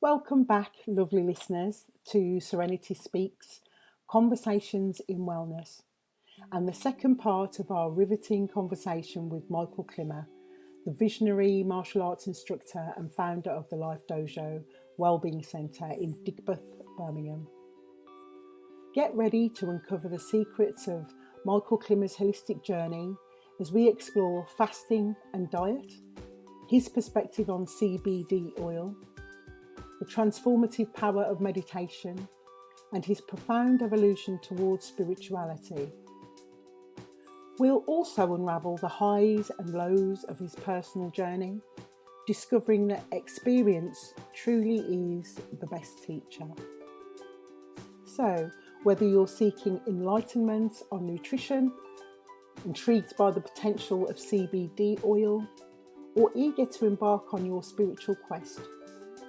Welcome back, lovely listeners, to Serenity Speaks Conversations in Wellness, and the second part of our riveting conversation with Michael Climmer, the visionary martial arts instructor and founder of the Life Dojo Wellbeing Centre in Digbeth, Birmingham. Get ready to uncover the secrets of Michael Climmer's holistic journey as we explore fasting and diet, his perspective on CBD oil, the transformative power of meditation, and his profound evolution towards spirituality. We'll also unravel the highs and lows of his personal journey, discovering that experience truly is the best teacher. So, whether you're seeking enlightenment on nutrition, intrigued by the potential of CBD oil, or eager to embark on your spiritual quest,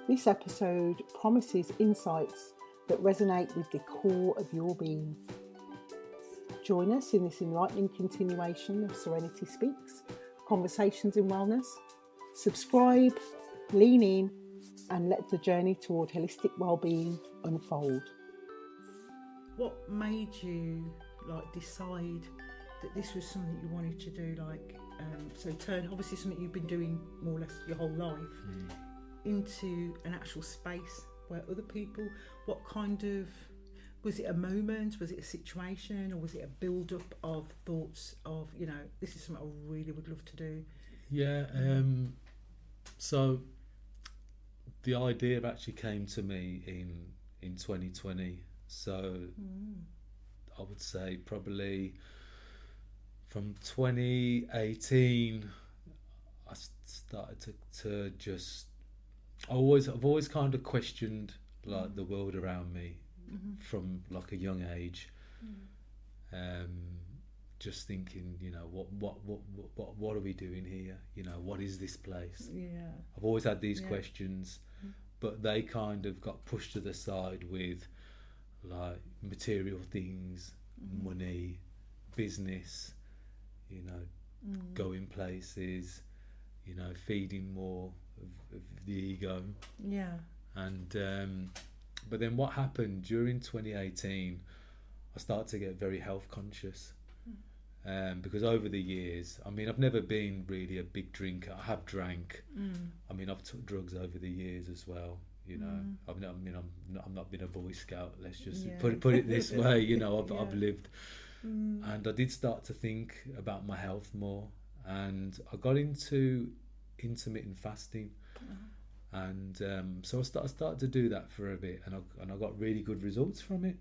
this episode promises insights that resonate with the core of your being. Join us in this enlightening continuation of Serenity Speaks, Conversations in Wellness. Subscribe, lean in, and let the journey toward holistic well-being unfold. What made you decide that this was something you wanted to do? So turn obviously something you've been doing more or less your whole life into an actual space where other people, what kind of, was it a moment, was it a situation, or was it a build-up of thoughts of, this is something I really would love to do? Yeah, so the idea actually came to me in 2020, so I would say probably from 2018 I started to just I've always kind of questioned the world around me from like a young age. Just thinking, what are we doing here? What is this place? Yeah. I've always had these questions, but they kind of got pushed to the side with like material things, money, business, going places, feeding more of the ego. Yeah. And but then what happened during 2018, I started to get very health conscious. Because over the years, I've never been really a big drinker. I have drank. I've took drugs over the years as well. I'm not been a Boy Scout. Let's just put it this way. I've lived, and I did start to think about my health more, and I got into intermittent fasting, and so I started to do that for a bit, and I got really good results from it.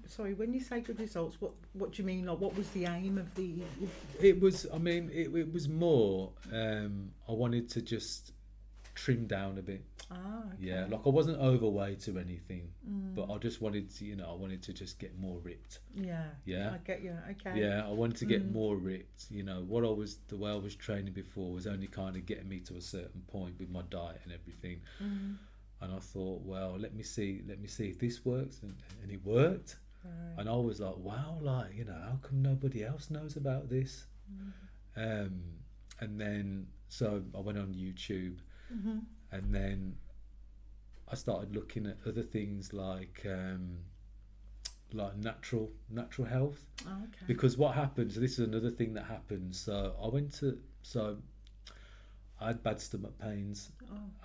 Sorry, when you say good results, what do you mean? Like, what was the aim of the? It was, it was more. I wanted to just trim down a bit. Okay. Yeah, like I wasn't overweight or anything, but I just wanted to, I wanted to just get more ripped. Yeah. Yeah. I get you. Okay. Yeah, I wanted to get more ripped. The way I was training before was only kind of getting me to a certain point with my diet and everything. And I thought, well, let me see if this works, and it worked. Right. And I was like, wow, how come nobody else knows about this? And then so I went on YouTube, and then I started looking at other things like natural health. Oh, okay. Because what happens, this is another thing that happens. So I had bad stomach pains.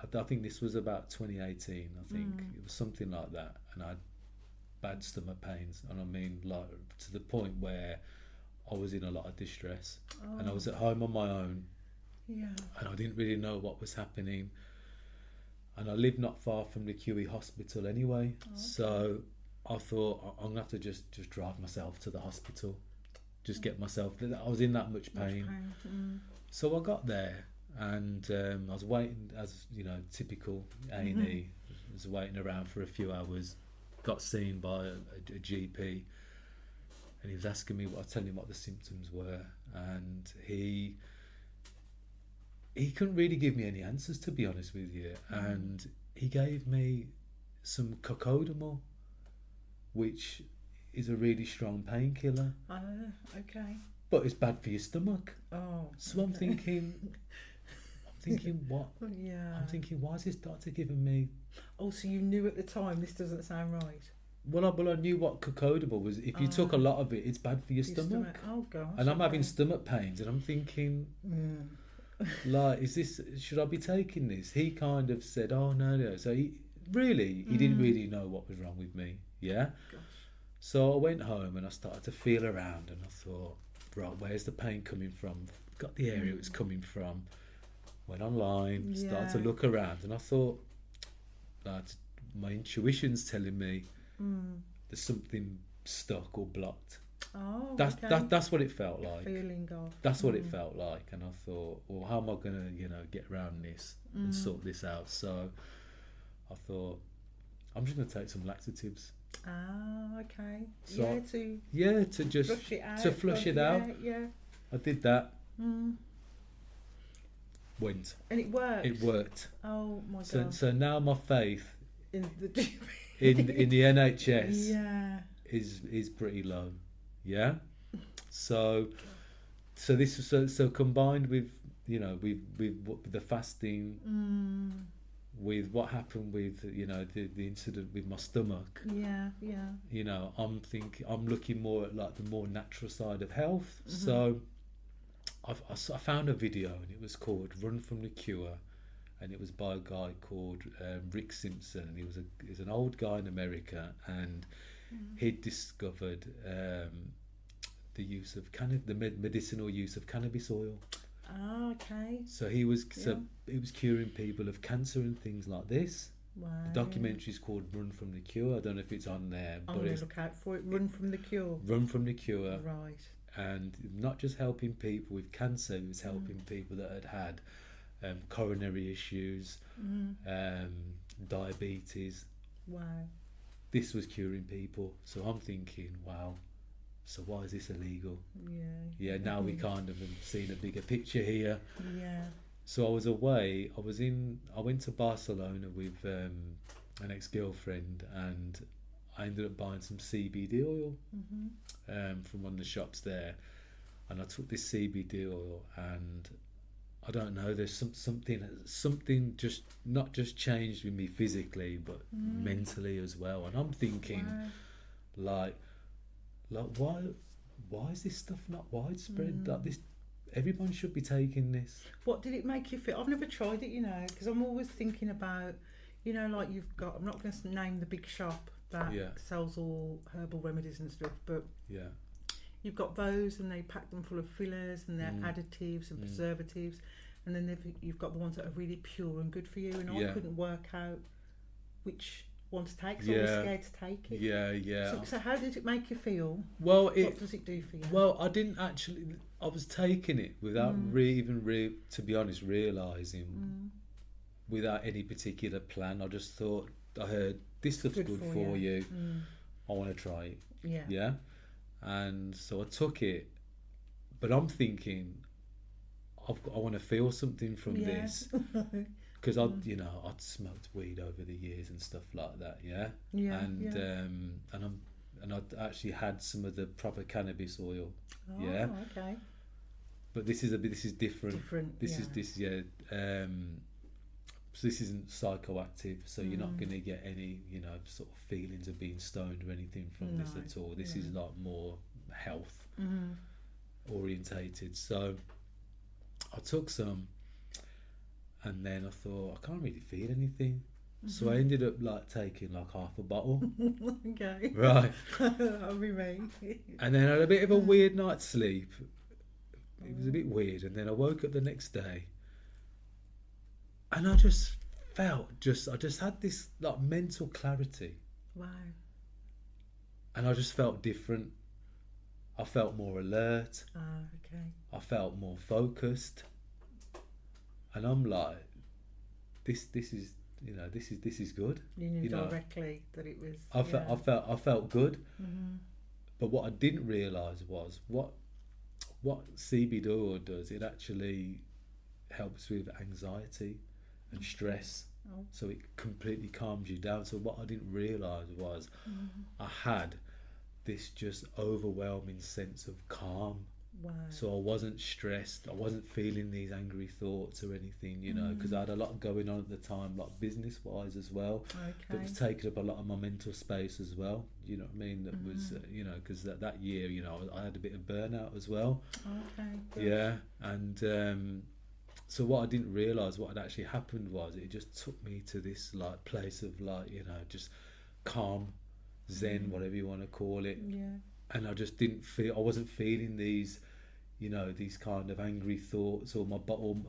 I think this was about 2018. I think it was something like that, and I had bad stomach pains, and to the point where I was in a lot of distress, and I was at home on my own, and I didn't really know what was happening, and I lived not far from the QE hospital anyway. Okay. So I thought I'm gonna have to just drive myself to the hospital, just get myself. I was in that much pain. So I got there. And I was waiting, as typical A&E. I was waiting around for a few hours. Got seen by a GP, and he was asking me I telling him what the symptoms were, and he couldn't really give me any answers, to be honest with you. And he gave me some cocodamol, which is a really strong painkiller. Okay. But it's bad for your stomach. Oh. So I'm thinking, thinking, what? Yeah. I'm thinking, why is this doctor giving me? Oh, so you knew at the time this doesn't sound right. Well, I knew what cocodable was. If you took a lot of it, it's bad for your stomach. Oh gosh. And I'm having stomach pains, and I'm thinking, like, is this? Should I be taking this? He kind of said, "Oh no." So he didn't really know what was wrong with me. Yeah. Gosh. So I went home and I started to feel around, and I thought, right, where's the pain coming from? Got the area it's coming from. Went online, started to look around, and I thought, my intuition's telling me there's something stuck or blocked. Oh, that's what it felt like. Feeling of. That's what it felt like, and I thought, well, how am I gonna, get around this and sort this out? So I thought, I'm just gonna take some laxatives. Ah, okay. So, to just flush it out. To flush it out. Yeah. I did that. Went. And it worked. It worked. Oh my god. So now my faith in the in the NHS is pretty low. Yeah. So this was so combined with with the fasting, with what happened with the incident with my stomach. I'm looking more at like the more natural side of health. So I found a video, and it was called "Run from the Cure," and it was by a guy called Rick Simpson, and he was an old guy in America, and he'd discovered the use of the medicinal use of cannabis oil. Oh, okay. So he was curing people of cancer and things like this. Wow. The documentary is called "Run from the Cure." I don't know if it's on there, I'm going to look out for it. Run from the Cure. Run from the Cure. Right. And not just helping people with cancer, it was helping people that had coronary issues, diabetes. Wow. This was curing people. So I'm thinking, wow, so why is this illegal? Yeah, now we kind of have seen a bigger picture here. Yeah. So I was away. I went to Barcelona with an ex-girlfriend, and I ended up buying some CBD oil from one of the shops there, and I took this CBD oil, and I don't know, there's something just not just changed with me physically, but mentally as well. And I'm thinking, like why is this stuff not widespread? Like this, everyone should be taking this. What did it make you feel? I've never tried it, because I'm always thinking about, like you've got. I'm not going to name the big shop that sells all herbal remedies and stuff, but you've got those, and they pack them full of fillers and they're additives and preservatives, and then you've got the ones that are really pure and good for you, and I couldn't work out which one to take, so I was scared to take it. So how did it make you feel? Well, what does it do for you? Well, I didn't actually. I was taking it without to be honest, realising, without any particular plan. I just thought, I heard this stuff's good for you. I want to try it. Yeah. And so I took it, but I'm thinking, I want to feel something from this, because I'd smoked weed over the years and stuff like that. And I'd actually had some of the proper cannabis oil. Okay. But this is different. So this isn't psychoactive, so you're not going to get any, sort of feelings of being stoned or anything from this at all. This is like more health orientated. So I took some, and then I thought, I can't really feel anything. So I ended up like taking like half a bottle. Okay. Right. That'll be me. And then I had a bit of a weird night's sleep. It was a bit weird, and then I woke up the next day, and I just felt I just had this like mental clarity. Wow. And I just felt different. I felt more alert. Okay. I felt more focused. And I'm like, this is this is good. You knew directly that it was. I felt good. But what I didn't realise was what CBD oil does. It actually helps with anxiety and stress. So it completely calms you down. So what I didn't realise was I had this just overwhelming sense of calm Wow. So I wasn't stressed. I wasn't feeling these angry thoughts or anything, you know, because I had a lot going on at the time, like business-wise as well. That was taking up a lot of my mental space as well. You know what I mean? That was, you know, because that year, you know, I had a bit of burnout as well. Okay. Good. Yeah, and so what I didn't realise, what had actually happened was it just took me to this like place of like, you know, just calm, zen, whatever you want to call it. Yeah. And I just didn't feel, I wasn't feeling these, you know, these kind of angry thoughts or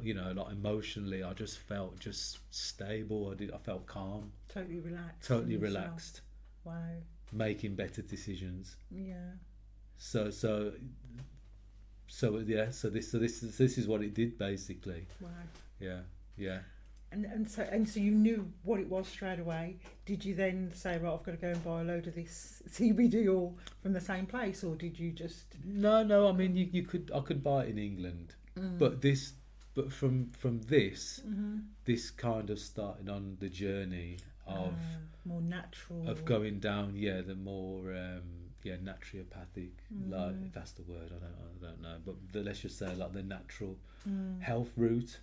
you know, like emotionally, I just felt just stable. I felt calm. Totally relaxed. Totally relaxed. Wow. Making better decisions. Yeah. So yeah. So this is what it did basically. Wow. Yeah. Yeah. And so you knew what it was straight away. Did you then say, right, I've got to go and buy a load of this CBD all from the same place, or did you just? No. I mean, I could buy it in England, but from this, this kind of started on the journey of more natural, of going down. Yeah, the more naturopathic, like if that's the word. I don't know, but let's just say like the natural health route.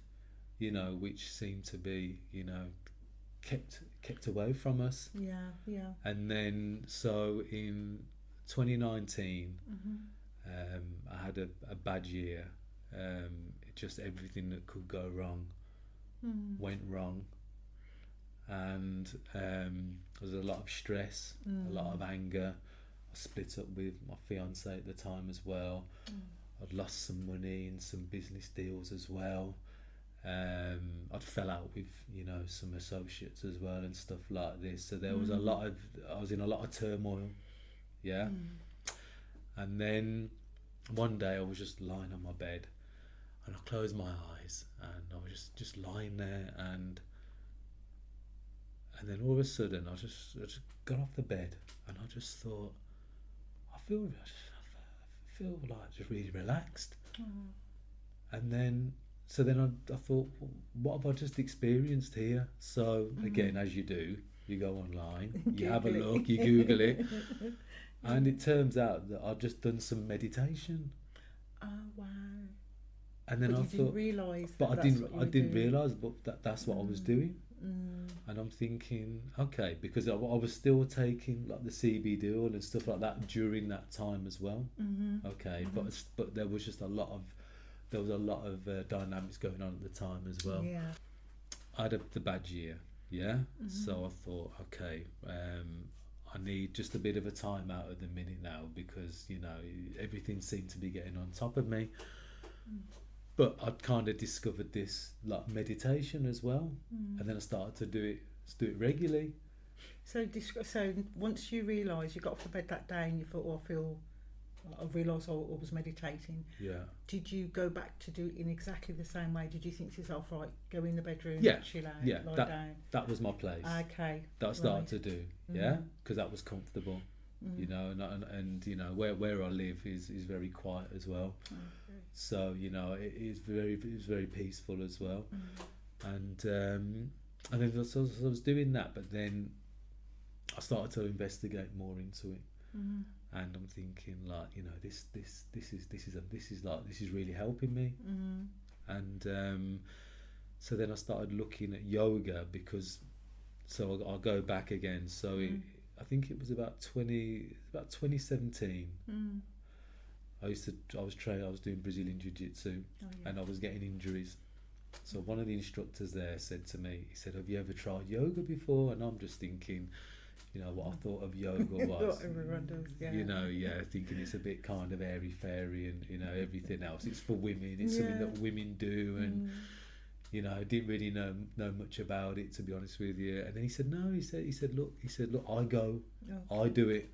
You know, which seemed to be, you know, kept away from us. Yeah. And then, so in 2019, I had a bad year. Just everything that could go wrong went wrong, and there was a lot of stress, a lot of anger. I split up with my fiance at the time as well. I'd lost some money in some business deals as well. I'd fell out with, you know, some associates as well and stuff like this. So there was I was in a lot of turmoil. Yeah. And then one day I was just lying on my bed and I closed my eyes and I was just lying there, and then all of a sudden I just got off the bed and I just thought, I feel like just really relaxed. And then So then I thought, what have I just experienced here? So again, as you do, you go online, you have a look, you Google it, and it turns out that I've just done some meditation. Oh wow! And then but I you thought, didn't realise. But I didn't realise, but that's what I was doing. And I'm thinking, okay, because I was still taking like the CBD oil and stuff like that during that time as well. Okay, but there was just a lot of dynamics going on at the time as well. Yeah. I had the bad year, yeah. So I thought, okay, I need just a bit of a time out at the minute now, because you know everything seemed to be getting on top of me. But I'd kind of discovered this like meditation as well, and then I started to do it regularly. So once you realised, you got off the bed that day and you thought, I realised I was meditating. Yeah. Did you go back to do it in exactly the same way? Did you think to yourself, right, go in the bedroom, chill out, lie down? That was my place. Okay. That I started to do, yeah, because that was comfortable, you know, and you know where I live is very quiet as well. Okay. So you know it was very peaceful as well, and then so I was doing that, but then I started to investigate more into it. And I'm thinking, like, you know, this is really helping me. And so then I started looking at yoga, because I'll go back again. So I think it was about 2017. I was doing Brazilian Jiu-Jitsu, and I was getting injuries. So one of the instructors there said to me, he said, "Have you ever tried yoga before?" And I'm just thinking, you know, what I thought of yoga was, you know, thinking it's a bit kind of airy-fairy and, you know, everything else. It's for women, it's something that women do, and, you know, I didn't really know much about it, to be honest with you. And then he said, no, he said, look, I go, I do it.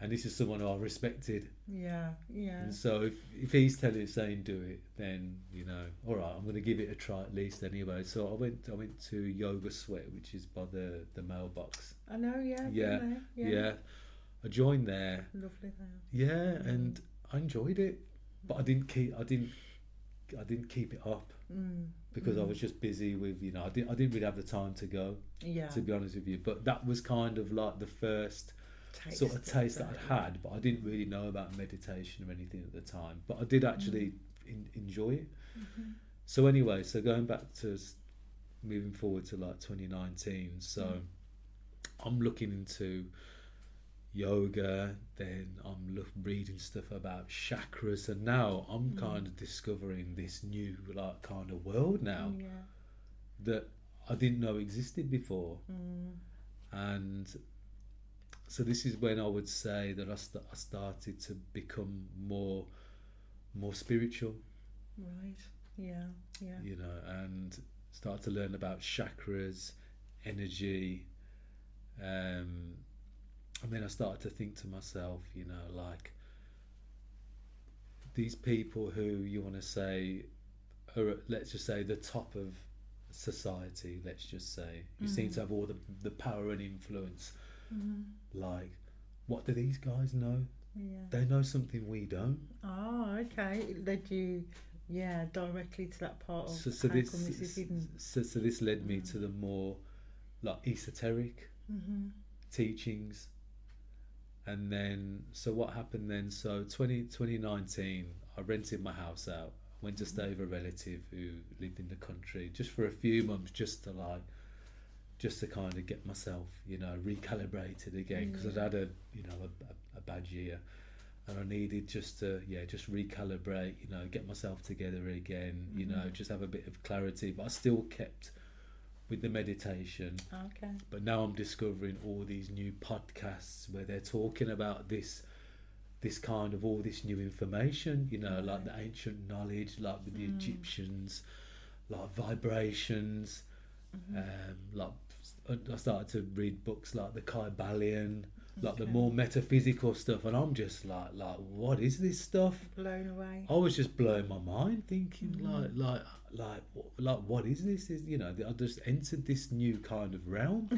And this is someone who I respected. Yeah. And so if he's saying do it, then, you know, all right, I'm going to give it a try at least anyway. So I went to Yoga Sweat, which is by the mailbox. I know, yeah. I joined there. Lovely there. Yeah, and I enjoyed it, but I didn't keep it up because I was just busy with, you know, I didn't really have the time to go. Yeah. To be honest with you, but that was kind of like the first taste that I'd had, but I didn't really know about meditation or anything at the time. But I did actually enjoy it. Mm-hmm. So anyway, so going back to moving forward to like 2019, so I'm looking into yoga, then I'm reading stuff about chakras, and now I'm kind of discovering this new like kind of world now that I didn't know existed before. And so this is when I would say that I started to become more spiritual, Right. Yeah. you know, and start to learn about chakras, energy, and then I started to think to myself, you know, like these people who you want to say are, let's just say, the top of society, let's just say, who seem to have all the power and influence. Like, what do these guys know? They know something we don't. Oh, okay. It led you, directly to that part of So how this come this is hidden. so this led me to the more like esoteric teachings. And then, so what happened then? So 2019, I rented my house out. Went to stay with a relative who lived in the country just for a few months, just to kind of get myself, you know, recalibrated again, because I'd had a bad year, and I needed just to recalibrate, you know, get myself together again, you know, just have a bit of clarity. But I still kept with the meditation. Okay. But now I'm discovering all these new podcasts where they're talking about this kind of all this new information, you know, like the ancient knowledge, like with the Egyptians, like vibrations, like I started to read books like the Kybalion, like the more metaphysical stuff, and I'm just like what is this stuff? Blown away. I was just blowing my mind, thinking like what is this? Is, you know, I just entered this new kind of realm.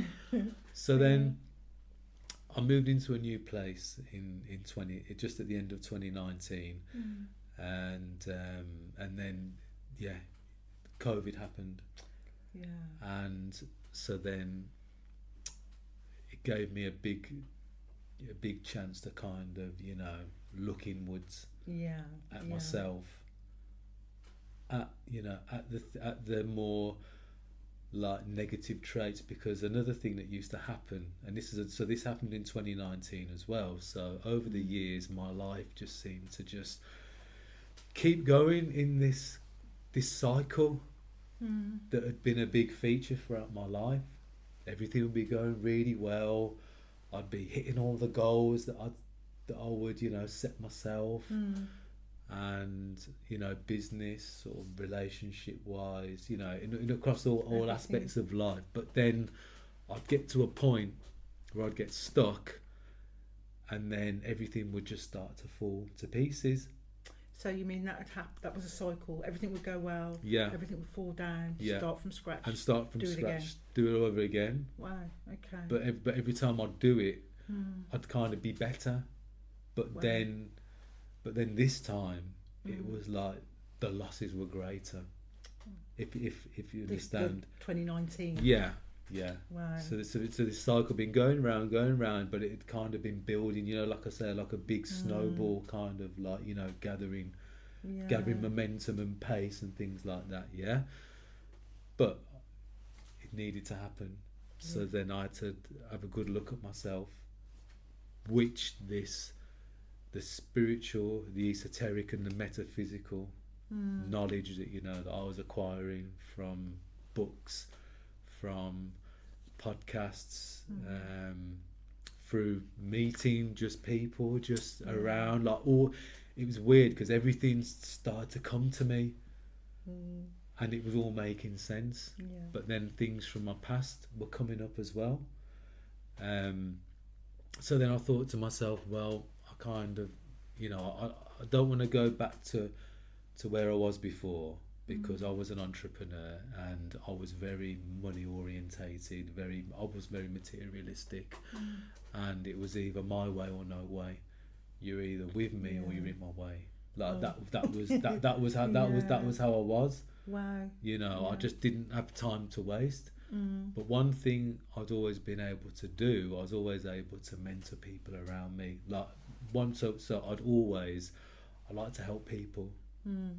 So then I moved into a new place in just at the end of 2019, and then COVID happened, and so then it gave me a big chance to kind of, you know, look inwards at myself, at the more like negative traits, because another thing that used to happen, and this happened in 2019 as well, so over the years my life just seemed to just keep going in this cycle that had been a big feature throughout my life. Everything would be going really well, I'd be hitting all the goals that I would, you know, set myself, and, you know, business or relationship wise, you know, in across all aspects of life. But then I'd get to a point where I'd get stuck, and then everything would just start to fall to pieces. So you mean that that was a cycle? Everything would go well. Yeah. Everything would fall down. Yeah. Start from scratch. And start from do scratch. It do it all over again. Wow. Okay. But every time I'd do it, I'd kind of be better. But then this time it was like the losses were greater. If you understand. 2019. Yeah. Wow. So this cycle been going round, but it had kind of been building, you know, like I say, like a big snowball, kind of like, you know, gathering momentum and pace and things like that. Yeah. But it needed to happen. So then I had to have a good look at myself, which the spiritual, the esoteric and the metaphysical knowledge that, you know, that I was acquiring from books, from podcasts, through meeting just people just around, like all, it was weird because everything started to come to me, and it was all making sense. But then things from my past were coming up as well. So then I thought to myself, well, I kind of, you know, I don't want to go back to where I was before, because I was an entrepreneur and I was very money orientated, I was very materialistic, and it was either my way or no way. You're either with me or you're in my way. Like that was how I was. Wow. You know, I just didn't have time to waste. But one thing I I'd always been able to do, I was always able to mentor people around me. Like so I like to help people.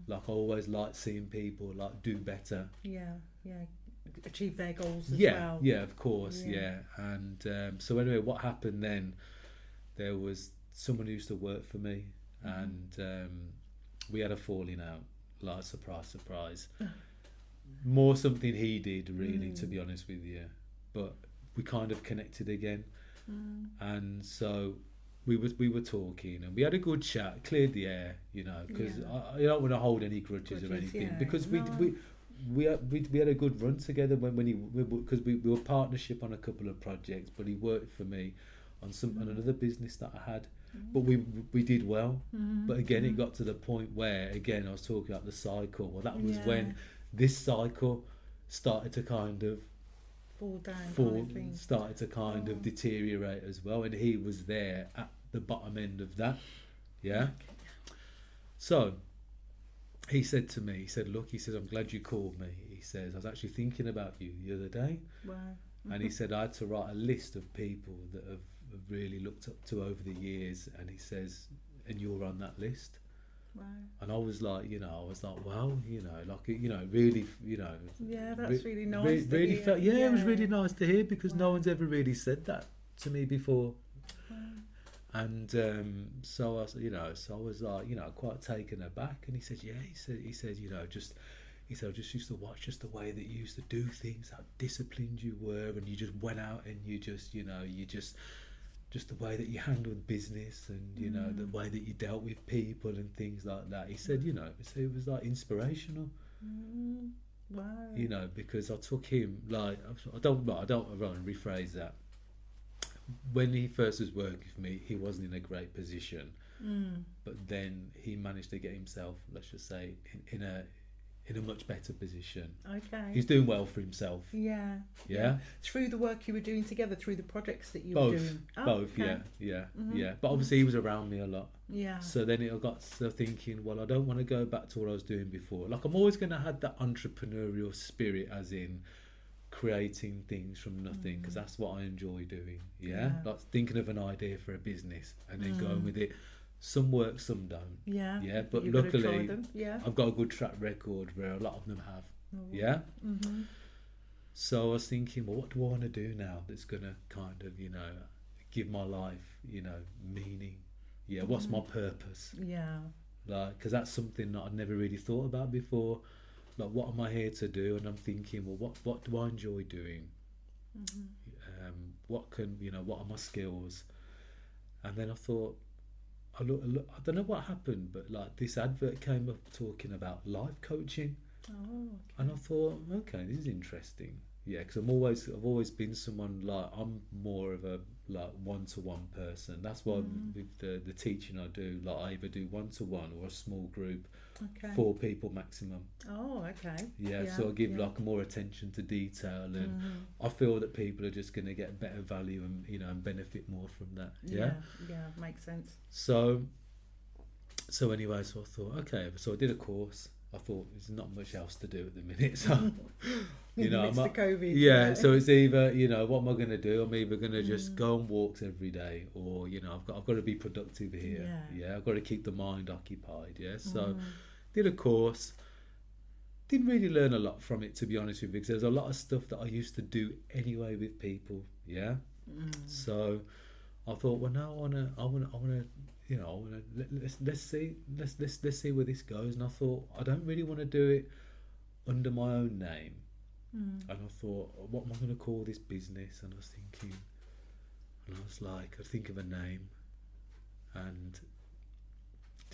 Like I always like seeing people like do better. Yeah, achieve their goals as Yeah, well. yeah, of course, yeah. And so anyway, what happened then? There was someone who used to work for me, and we had a falling out. Like surprise. More something he did, really, to be honest with you. But we kind of connected again, and so we were talking, and we had a good chat, cleared the air, you know, because I don't want to hold any grudges or anything, because we had a good run together because we were partnership on a couple of projects, but he worked for me on another business that I had, but we did well. But again, it got to the point where, again, I was talking about the cycle. Well, that was when this cycle started to kind of fall down, started to kind of deteriorate as well, and he was there at the bottom end of that. So he said to me, he said, look, he says, I'm glad you called me. He says, I was actually thinking about you the other day. And he said, I had to write a list of people that have really looked up to over the years, and he says, and you're on that list. And I was like, wow, really, that's really nice. Really felt, it was really nice to hear, because no one's ever really said that to me before. And so I was like, quite taken aback. And he said, he said, I just used to watch just the way that you used to do things, how disciplined you were, and you just went out and you just the way that you handled business, and the way that you dealt with people and things like that. He said, it was like inspirational. Wow. Because I took him, like, I don't want to rephrase that. When he first was working for me, he wasn't in a great position, but then he managed to get himself, let's just say, in a much better position. Okay. He's doing well for himself. Yeah. Through the work you were doing together, through the projects that you were doing. Both. Okay. Yeah. But obviously he was around me a lot. Yeah. So then it got to thinking, well, I don't want to go back to what I was doing before. Like, I'm always going to have that entrepreneurial spirit, as in creating things from nothing, because that's what I enjoy doing. Like thinking of an idea for a business and then going with it. Some work, some don't. Yeah. But luckily, I've got a good track record where a lot of them have. So I was thinking, well, what do I want to do now that's going to kind of, give my life, meaning? What's my purpose? Like, because that's something that I'd never really thought about before. Like, what am I here to do? And I'm thinking, well, what do I enjoy doing? What are my skills? And then I thought, I don't know what happened, but like this advert came up talking about life coaching. And I thought, okay, this is interesting. Because I've always been someone, like, I'm more of a like one-to-one person. That's why with the teaching I do, like, I either do one-to-one or a small group, 4 people maximum. So I give like more attention to detail, and I feel that people are just going to get better value and and benefit more from that. Makes sense. So anyway, so I thought, okay, so I did a course. I thought there's not much else to do at the minute, so I'm the COVID. So it's either what am I going to do? I'm either going to just go on walks every day, or I've got to be productive here. I've got to keep the mind occupied. So did a course. Didn't really learn a lot from it, to be honest with you, because there's a lot of stuff that I used to do anyway with people. So I thought, well, now I want to. Let's see where this goes. And I thought, I don't really want to do it under my own name. And I thought, what am I going to call this business? And I was thinking, and I was like, I think of a name, and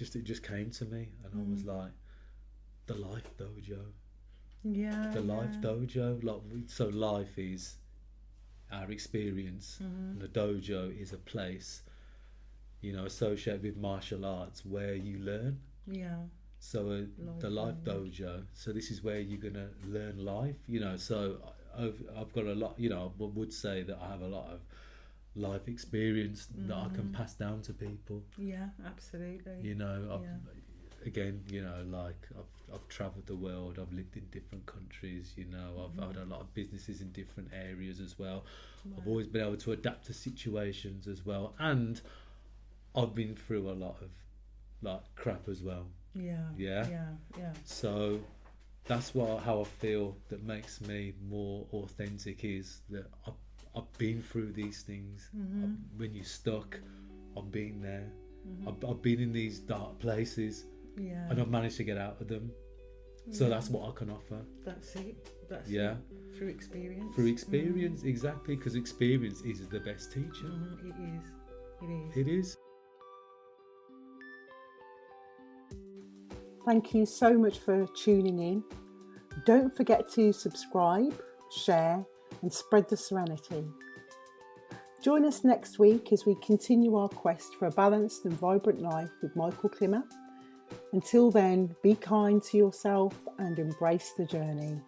it just came to me, and I was like, the Life Dojo. The Life Dojo. Like, so life is our experience, and the dojo is a place, associated with martial arts where you learn. So the Life Dojo. So this is where you're gonna learn life. So I've got a lot. I would say that I have a lot of life experience that I can pass down to people. Absolutely. Again, like I've I've travelled the world. I've lived in different countries. You know, I've had a lot of businesses in different areas as well. I've always been able to adapt to situations as well, and I've been through a lot of like crap as well. Yeah. So that's how I feel that makes me more authentic, is that I've been through these things. When you're stuck, I've been there. I've been in these dark places, and I've managed to get out of them. So that's what I can offer. That's it. Through experience. Through experience, exactly, because experience is the best teacher. It is. Thank you so much for tuning in. Don't forget to subscribe, share, and spread the serenity. Join us next week as we continue our quest for a balanced and vibrant life with Michael Climmer. Until then, be kind to yourself and embrace the journey.